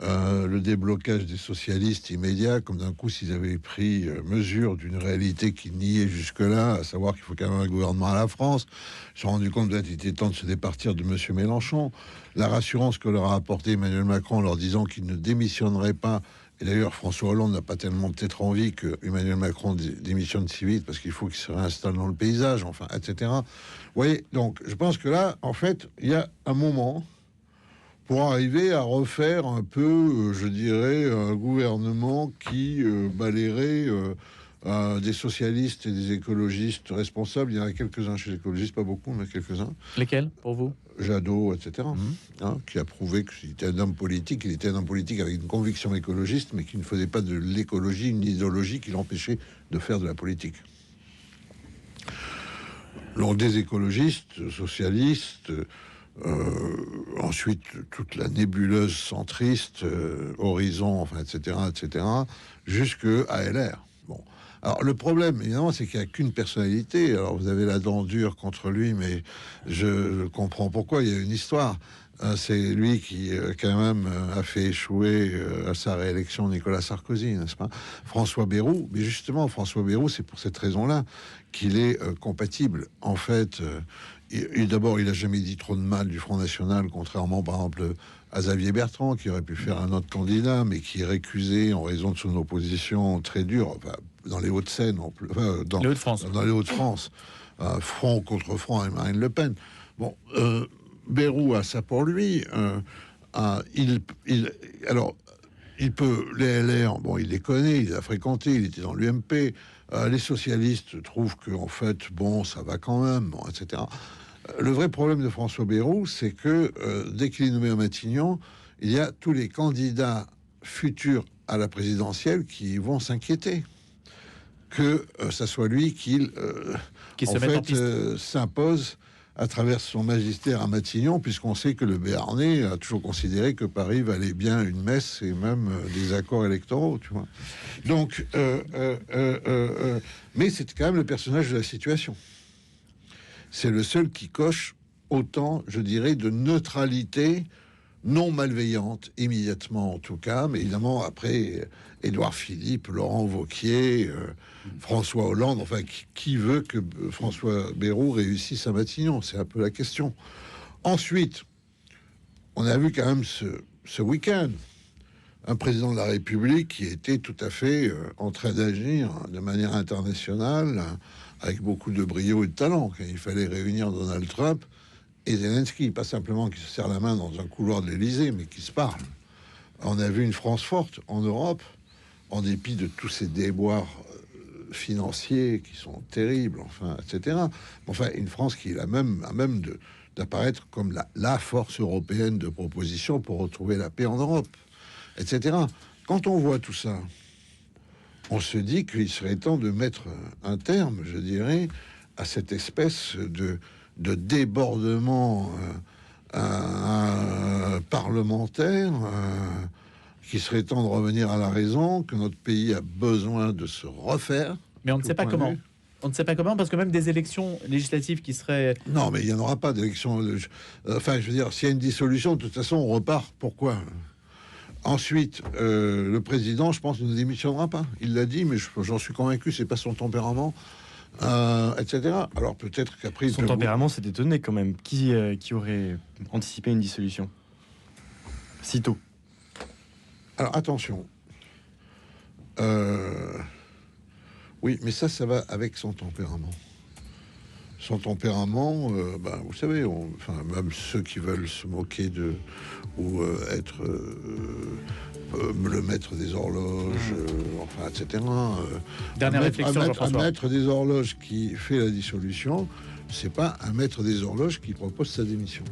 le déblocage des socialistes immédiat, comme d'un coup s'ils avaient pris mesure d'une réalité qu'ils niaient jusque-là, à savoir qu'il faut quand même un gouvernement à la France. Ils se sont rendus compte qu'il était temps de se départir de Monsieur Mélenchon. La rassurance que leur a apporté Emmanuel Macron en leur disant qu'il ne démissionnerait pas. Et d'ailleurs, François Hollande n'a pas tellement peut-être envie que Emmanuel Macron démissionne si vite parce qu'il faut qu'il se réinstalle dans le paysage, enfin, etc. Vous voyez, donc je pense que là, en fait, il y a un moment pour arriver à refaire un peu, je dirais, un gouvernement qui balayerait des socialistes et des écologistes responsables. Il y en a quelques-uns chez les écologistes, pas beaucoup, mais quelques-uns.
Lesquels, pour vous?
Jadot, etc., qui a prouvé qu'il était un homme politique. Il était un homme politique avec une conviction écologiste, mais qui ne faisait pas de l'écologie une idéologie qui l'empêchait de faire de la politique. Donc des écologistes, socialistes, ensuite toute la nébuleuse centriste, Horizon, enfin, etc., jusque à LR. Bon. Alors le problème, évidemment, c'est qu'il n'y a qu'une personnalité. Alors vous avez la dent dure contre lui, mais je comprends pourquoi. Il y a une histoire. C'est lui qui, quand même, a fait échouer à sa réélection Nicolas Sarkozy, n'est-ce pas? François Bayrou. Mais justement, François Bayrou, c'est pour cette raison-là qu'il est compatible. En fait, d'abord, il n'a jamais dit trop de mal du Front National, contrairement, par exemple, à Xavier Bertrand, qui aurait pu faire un autre candidat, mais qui est récusé en raison de son opposition très dure. Enfin, dans les Hauts-de-Seine, dans
Les Hauts-de-France.
Dans les Hauts-de-France, front contre front avec Marine Le Pen. Bon, Bayrou a ça pour lui. Il peut, les LR, bon, il les connaît, il les a fréquentés, il était dans l'UMP. Les socialistes trouvent qu'en fait, bon, ça va quand même, bon, etc. Le vrai problème de François Bayrou, c'est que dès qu'il est nommé à Matignon, il y a tous les candidats futurs à la présidentielle qui vont s'inquiéter que ça soit lui qui s'impose à travers son magistère à Matignon, puisqu'on sait que le Béarnais a toujours considéré que Paris valait bien une messe et même des accords électoraux, tu vois. Donc, mais c'est quand même le personnage de la situation. C'est le seul qui coche autant, je dirais, de neutralité non malveillante, immédiatement en tout cas, mais évidemment après Édouard Philippe, Laurent Wauquiez, François Hollande, enfin qui veut que François Bayrou réussisse à Matignon, c'est un peu la question. Ensuite, on a vu quand même ce week-end un président de la République qui était tout à fait en train d'agir de manière internationale, avec beaucoup de brio et de talent. Il fallait réunir Donald Trump et Zelensky, pas simplement qui se serrent la main dans un couloir de l'Élysée, mais qui se parlent. On a vu une France forte en Europe, en dépit de tous ces déboires financiers qui sont terribles, enfin, etc. Enfin, une France qui est à même d'apparaître comme la force européenne de proposition pour retrouver la paix en Europe, etc. Quand on voit tout ça, on se dit qu'il serait temps de mettre un terme, je dirais, à cette espèce de débordement parlementaire, qu'il serait temps de revenir à la raison, que notre pays a besoin de se refaire.
Mais on ne sait pas comment. On ne sait pas comment, parce que même des élections législatives qui seraient...
Non, mais il n'y en aura pas d'élections. Enfin, je veux dire, s'il y a une dissolution, de toute façon, on repart. Pourquoi ? Ensuite, le président, je pense, ne démissionnera pas. Il l'a dit, mais j'en suis convaincu, c'est pas son tempérament, etc. Alors peut-être qu'après...
Son tempérament, c'est étonné quand même. Qui aurait anticipé une dissolution si tôt?
Alors attention. Oui, mais ça va avec son tempérament. Son tempérament, vous savez, même ceux qui veulent se moquer ou être le maître des horloges, etc.
Dernière réflexion, Jean-François.
Un maître des horloges qui fait la dissolution, c'est pas un maître des horloges qui propose sa démission.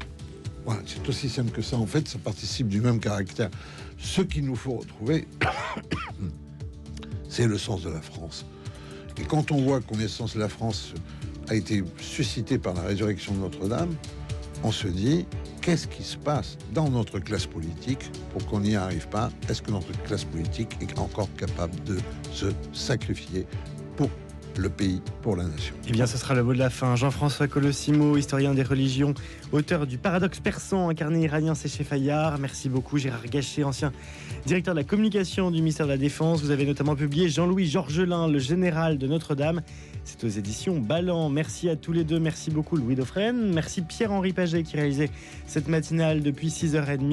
Voilà, c'est aussi simple que ça. En fait, ça participe du même caractère. Ce qu'il nous faut retrouver, c'est le sens de la France. Et quand on voit combien le sens de la France a été suscité par la résurrection de Notre-Dame, on se dit, qu'est-ce qui se passe dans notre classe politique pour qu'on n'y arrive pas? Est-ce que notre classe politique est encore capable de se sacrifier pour le pays, pour la nation?
Eh bien, ce sera le mot de la fin. Jean-François Colossimo, historien des religions, auteur du Paradoxe persan, incarné iranien, c'est chez Fayard. Merci beaucoup. Gérard Gachet, ancien directeur de la communication du ministère de la Défense. Vous avez notamment publié Jean-Louis Georgelin, le général de Notre-Dame. C'est aux éditions Ballant. Merci à tous les deux. Merci beaucoup Louis Dauphren. Merci Pierre-Henri Paget qui réalisait cette matinale depuis 6h30.